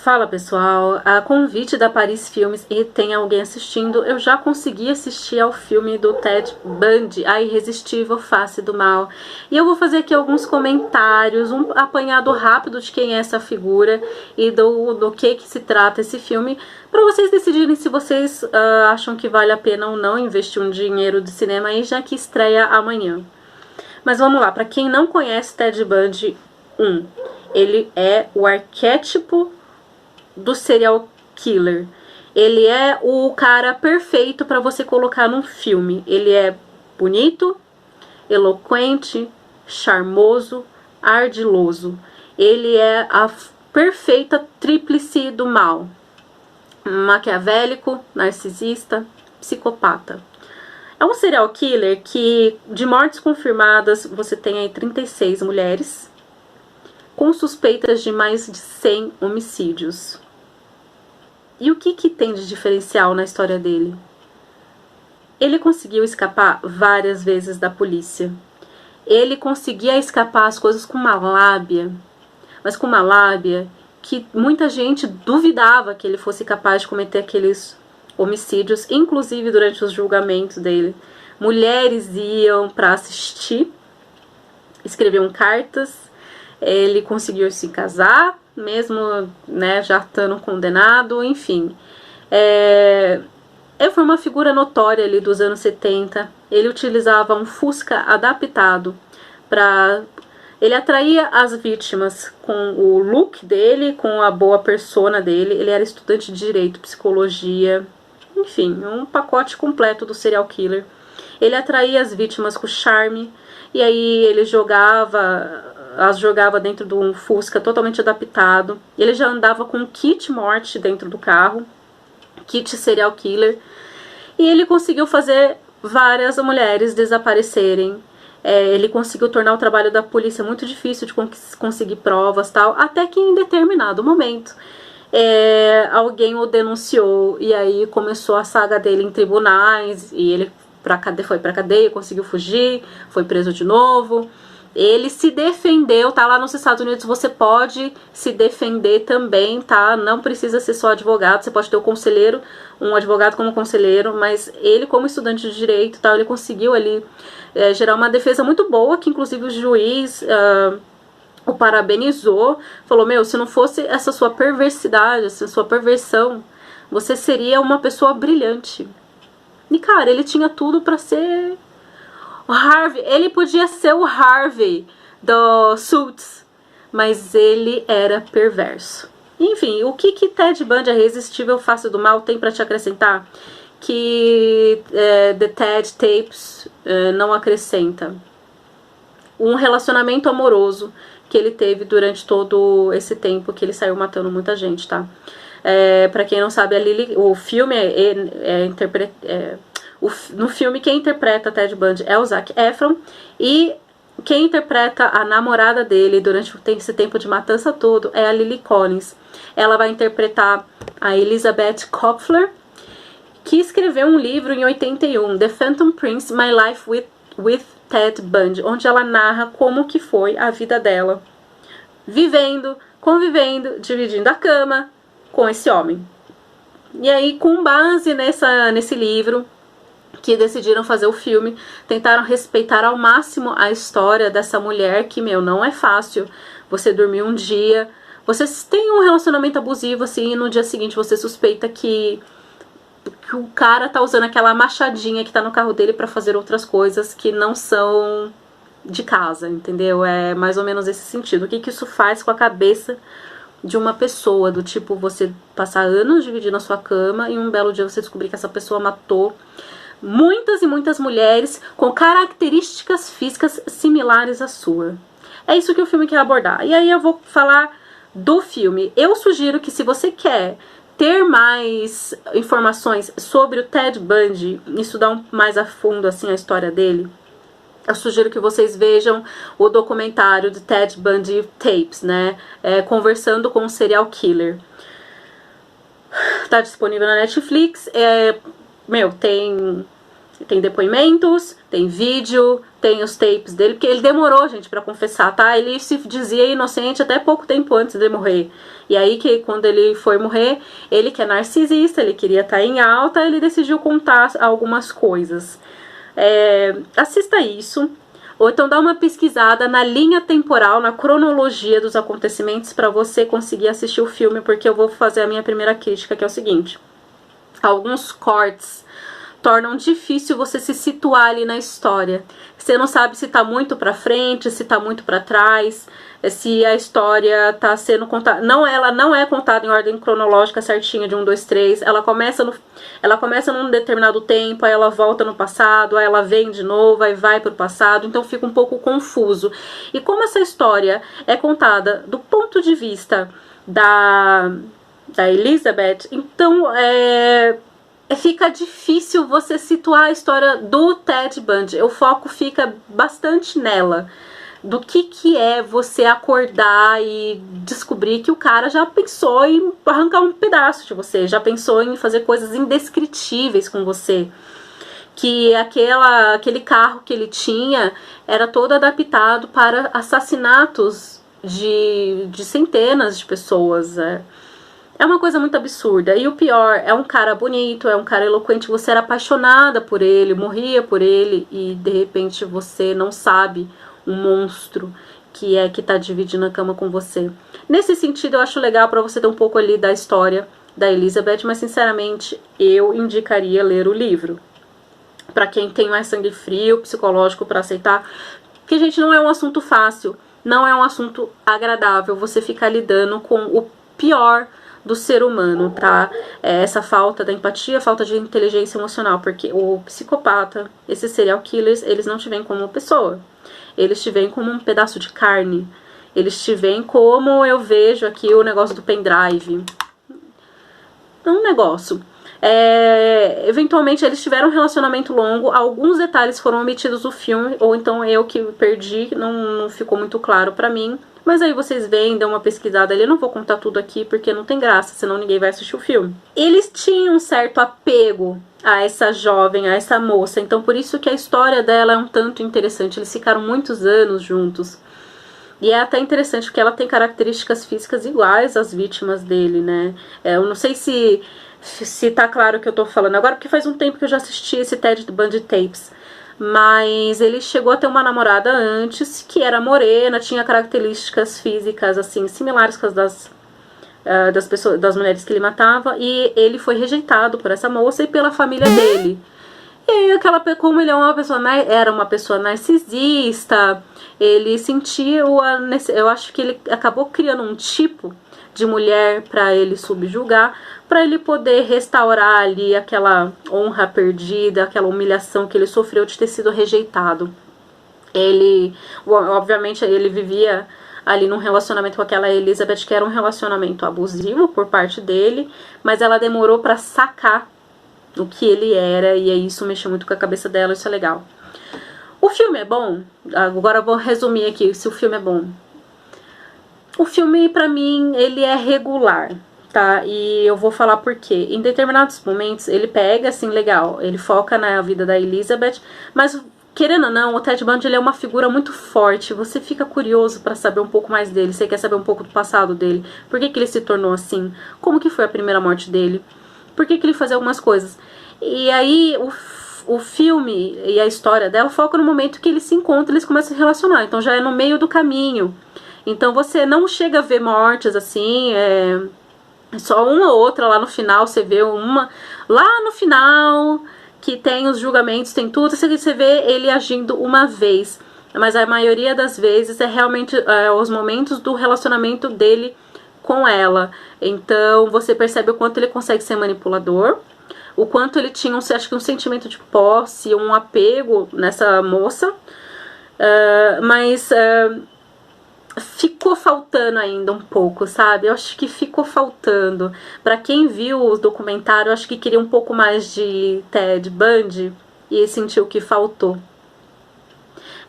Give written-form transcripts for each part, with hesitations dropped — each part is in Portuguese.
Fala pessoal, a convite da Paris Filmes e tem alguém assistindo, eu já consegui assistir ao filme do Ted Bundy, A Irresistível Face do Mal. E eu vou fazer aqui alguns comentários, um apanhado rápido de quem é essa figura e do que se trata esse filme, para vocês decidirem se vocês acham que vale a pena ou não investir um dinheiro de cinema aí, já que estreia amanhã. Mas vamos lá, para quem não conhece Ted Bundy, ele é o arquétipo do serial killer. Ele é o cara perfeito para você colocar num filme. Ele é bonito, eloquente, charmoso, ardiloso. Ele é a perfeita tríplice do mal. Maquiavélico, narcisista, psicopata. É um serial killer que, de mortes confirmadas, você tem aí 36 mulheres, com suspeitas de mais de 100 homicídios. E o que tem de diferencial na história dele? Ele conseguiu escapar várias vezes da polícia. Ele conseguia escapar as coisas com uma lábia, mas com uma lábia que muita gente duvidava que ele fosse capaz de cometer aqueles homicídios, inclusive durante os julgamentos dele. Mulheres iam para assistir, escreviam cartas, ele conseguiu se casar, mesmo, né, já estando condenado, enfim. Ele foi uma figura notória ali dos anos 70. Ele utilizava um Fusca adaptado para... Ele atraía as vítimas com o look dele, com a boa persona dele. Ele era estudante de direito, psicologia, enfim, um pacote completo do serial killer. Ele atraía as vítimas com charme, e aí ele as jogava dentro de um Fusca totalmente adaptado. Ele já andava com um kit morte dentro do carro, kit serial killer, e ele conseguiu fazer várias mulheres desaparecerem. Ele conseguiu tornar o trabalho da polícia muito difícil de conseguir provas, tal, até que em determinado momento alguém o denunciou, e aí começou a saga dele em tribunais, e ele foi pra cadeia, conseguiu fugir, foi preso de novo. Ele se defendeu, tá? Lá nos Estados Unidos você pode se defender também, tá? Não precisa ser só advogado, você pode ter um advogado como conselheiro, mas ele, como estudante de direito, tá? Ele conseguiu ali gerar uma defesa muito boa, que inclusive o juiz o parabenizou, falou, meu, se não fosse essa sua perversidade, essa sua perversão, você seria uma pessoa brilhante. E cara, ele tinha tudo pra ser o Harvey. Ele podia ser o Harvey do Suits, mas ele era perverso. Enfim, o que Ted Bundy, A Irresistível Face do Mal, tem pra te acrescentar? Que The Ted Tapes não acrescenta. Um relacionamento amoroso que ele teve durante todo esse tempo que ele saiu matando muita gente, tá? Pra quem não sabe, o filme no filme, quem interpreta Ted Bundy é o Zac Efron, e quem interpreta a namorada dele durante esse tempo de matança todo é a Lily Collins. Ela vai interpretar a Elizabeth Kopfler, que escreveu um livro em 81, The Phantom Prince, My Life with Ted Bundy, onde ela narra como que foi a vida dela, vivendo, convivendo, dividindo a cama com esse homem. E aí, com base nesse livro, que decidiram fazer o filme, tentaram respeitar ao máximo a história dessa mulher, que, meu, não é fácil você dormir um dia, você tem um relacionamento abusivo, assim, e no dia seguinte você suspeita que o cara tá usando aquela machadinha que tá no carro dele pra fazer outras coisas que não são de casa, entendeu? É mais ou menos esse sentido. O que isso faz com a cabeça de uma pessoa, do tipo, você passar anos dividindo a sua cama e um belo dia você descobrir que essa pessoa matou muitas e muitas mulheres com características físicas similares à sua. É isso que o filme quer abordar. E aí eu vou falar do filme. Eu sugiro que, se você quer ter mais informações sobre o Ted Bundy, estudar mais a fundo assim a história dele, eu sugiro que vocês vejam o documentário de Ted Bundy Tapes, né? Conversando com um serial killer. Tá disponível na Netflix. Meu, tem depoimentos, tem vídeo, tem os tapes dele, porque ele demorou, gente, pra confessar, tá? Ele se dizia inocente até pouco tempo antes de morrer. E aí que quando ele foi morrer, ele que é narcisista, ele queria estar em alta, ele decidiu contar algumas coisas. Assista isso, ou então dá uma pesquisada na linha temporal, na cronologia dos acontecimentos para você conseguir assistir o filme, porque eu vou fazer a minha primeira crítica, que é o seguinte: alguns cortes tornam difícil você se situar ali na história. Você não sabe se tá muito pra frente, se tá muito pra trás, se a história tá sendo contada. Não, ela não é contada em ordem cronológica certinha de 1, 2, 3. Ela começa num determinado tempo, aí ela volta no passado, aí ela vem de novo, aí vai pro passado. Então fica um pouco confuso. E como essa história é contada do ponto de vista da Elizabeth, então fica difícil você situar a história do Ted Bundy. O foco fica bastante nela. Do que é você acordar e descobrir que o cara já pensou em arrancar um pedaço de você, já pensou em fazer coisas indescritíveis com você. Que aquele carro que ele tinha era todo adaptado para assassinatos de centenas de pessoas. É uma coisa muito absurda. E o pior, é um cara bonito, é um cara eloquente, você era apaixonada por ele, morria por ele, e de repente você não sabe um monstro que tá dividindo a cama com você. Nesse sentido, eu acho legal pra você ter um pouco ali da história da Elizabeth, mas sinceramente, eu indicaria ler o livro. Pra quem tem mais sangue frio, psicológico pra aceitar, porque, gente, não é um assunto fácil, não é um assunto agradável você ficar lidando com o pior do ser humano, tá? Essa falta da empatia, falta de inteligência emocional, porque o psicopata, esses serial killers, eles não te veem como uma pessoa, eles te veem como um pedaço de carne, eles te veem como eu vejo aqui o negócio do pendrive, um negócio. Eventualmente eles tiveram um relacionamento longo, alguns detalhes foram omitidos do filme, ou então eu que perdi, não ficou muito claro pra mim. Mas aí vocês veem, dão uma pesquisada ali, eu não vou contar tudo aqui porque não tem graça, senão ninguém vai assistir o filme. Eles tinham um certo apego a essa jovem, a essa moça, então por isso que a história dela é um tanto interessante. Eles ficaram muitos anos juntos. E é até interessante porque ela tem características físicas iguais às vítimas dele, né? Eu não sei se tá claro o que eu tô falando agora, porque faz um tempo que eu já assisti esse Ted Bundy Tapes. Mas ele chegou a ter uma namorada antes, que era morena, tinha características físicas assim similares com as das pessoas, das mulheres que ele matava, e ele foi rejeitado por essa moça e pela família dele. E aí, como ele era uma pessoa narcisista, ele sentiu eu acho que ele acabou criando um tipo de mulher para ele subjugar, para ele poder restaurar ali aquela honra perdida, aquela humilhação que ele sofreu de ter sido rejeitado. Obviamente, ele vivia ali num relacionamento com aquela Elizabeth, que era um relacionamento abusivo por parte dele, mas ela demorou para sacar o que ele era, e aí isso mexeu muito com a cabeça dela, isso é legal. O filme é bom? Agora eu vou resumir aqui se o filme é bom. O filme, pra mim, ele é regular, tá? E eu vou falar por quê. Em determinados momentos, ele pega, assim, legal, ele foca na vida da Elizabeth, mas, querendo ou não, o Ted Bundy, ele é uma figura muito forte, você fica curioso pra saber um pouco mais dele, você quer saber um pouco do passado dele, por que ele se tornou assim, como que foi a primeira morte dele, por que ele fazia algumas coisas. E aí, o filme e a história dela foca no momento que eles se encontram, eles começam a se relacionar, então já é no meio do caminho. Então você não chega a ver mortes assim, só uma ou outra lá no final, você vê uma lá no final, que tem os julgamentos, tem tudo, você vê ele agindo uma vez. Mas a maioria das vezes é realmente os momentos do relacionamento dele com ela. Então você percebe o quanto ele consegue ser manipulador, o quanto ele tinha, acho que um sentimento de posse, um apego nessa moça, mas ficou faltando ainda um pouco, sabe? Eu acho que ficou faltando. Pra quem viu o documentário, eu acho que queria um pouco mais de Ted Bundy e sentiu que faltou.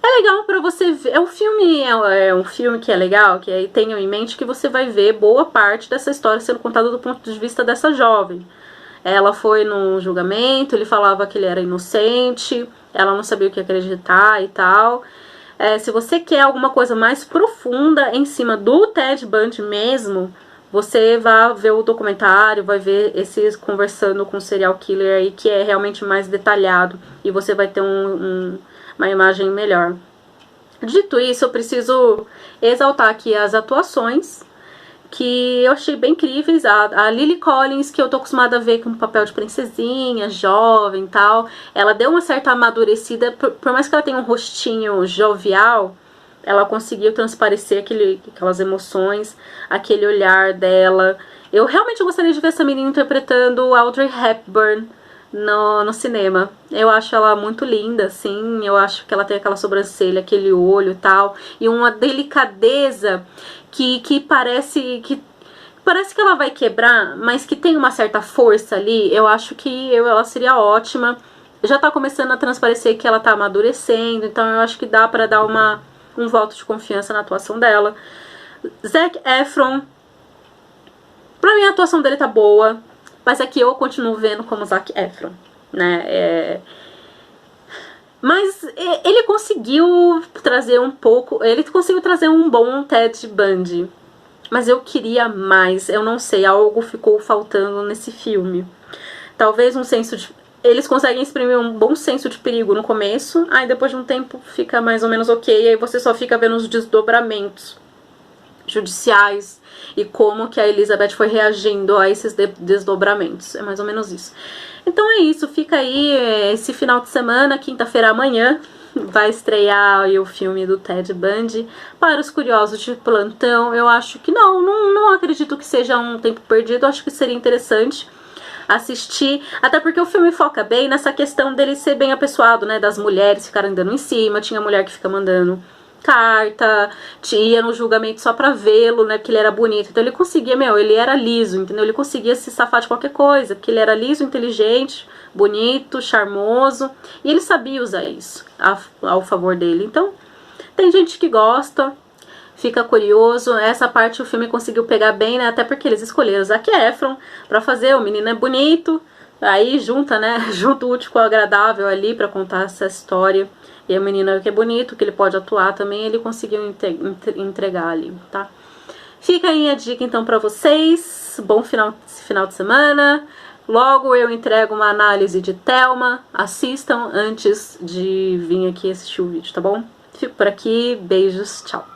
É legal pra você ver. É um filme que é legal, que aí tenham em mente que você vai ver boa parte dessa história sendo contada do ponto de vista dessa jovem. Ela foi no julgamento, ele falava que ele era inocente, ela não sabia o que acreditar e tal. Se você quer alguma coisa mais profunda em cima do Ted Bundy mesmo, você vai ver o documentário, vai ver esses conversando com o serial killer aí, que é realmente mais detalhado, e você vai ter uma imagem melhor. Dito isso, eu preciso exaltar aqui as atuações, que eu achei bem incríveis. A Lily Collins, que eu tô acostumada a ver com papel de princesinha, jovem e tal, ela deu uma certa amadurecida, por mais que ela tenha um rostinho jovial, ela conseguiu transparecer aquelas emoções, aquele olhar dela. Eu realmente gostaria de ver essa menina interpretando Audrey Hepburn no cinema. Eu acho ela muito linda, assim. Eu acho que ela tem aquela sobrancelha, aquele olho e tal, e uma delicadeza que parece que ela vai quebrar, mas que tem uma certa força ali. Eu acho que ela seria ótima. Já tá começando a transparecer que ela tá amadurecendo, então eu acho que dá pra dar um voto de confiança na atuação dela. Zac Efron, pra mim a atuação dele tá boa, mas é que eu continuo vendo como Zac Efron, né? Mas ele conseguiu trazer um bom Ted Bundy, mas eu queria mais. Eu não sei, algo ficou faltando nesse filme. Talvez um senso de... Eles conseguem exprimir um bom senso de perigo no começo, aí depois de um tempo fica mais ou menos ok, aí você só fica vendo os desdobramentos judiciais e como que a Elizabeth foi reagindo a esses desdobramentos. É mais ou menos isso. Então é isso, fica aí esse final de semana, quinta-feira amanhã, vai estrear aí o filme do Ted Bundy. Para os curiosos de plantão, eu acho que não acredito que seja um tempo perdido, eu acho que seria interessante assistir, até porque o filme foca bem nessa questão dele ser bem apessoado, né, das mulheres ficarem dando em cima, tinha mulher que fica mandando carta, ia no julgamento só pra vê-lo, né, porque ele era bonito, então ele conseguia, ele era liso, entendeu, ele conseguia se safar de qualquer coisa, porque ele era liso, inteligente, bonito, charmoso, e ele sabia usar isso ao favor dele. Então, tem gente que gosta, fica curioso. Essa parte o filme conseguiu pegar bem, né? Até porque eles escolheram Zac Efron pra fazer, o menino é bonito, aí junta, né? Junta o útil com o agradável ali pra contar essa história. E a menina que é bonito, que ele pode atuar também, ele conseguiu entregar ali, tá? Fica aí a dica então pra vocês. Bom final de semana. Logo eu entrego uma análise de Thelma. Assistam antes de vir aqui assistir o vídeo, tá bom? Fico por aqui. Beijos. Tchau.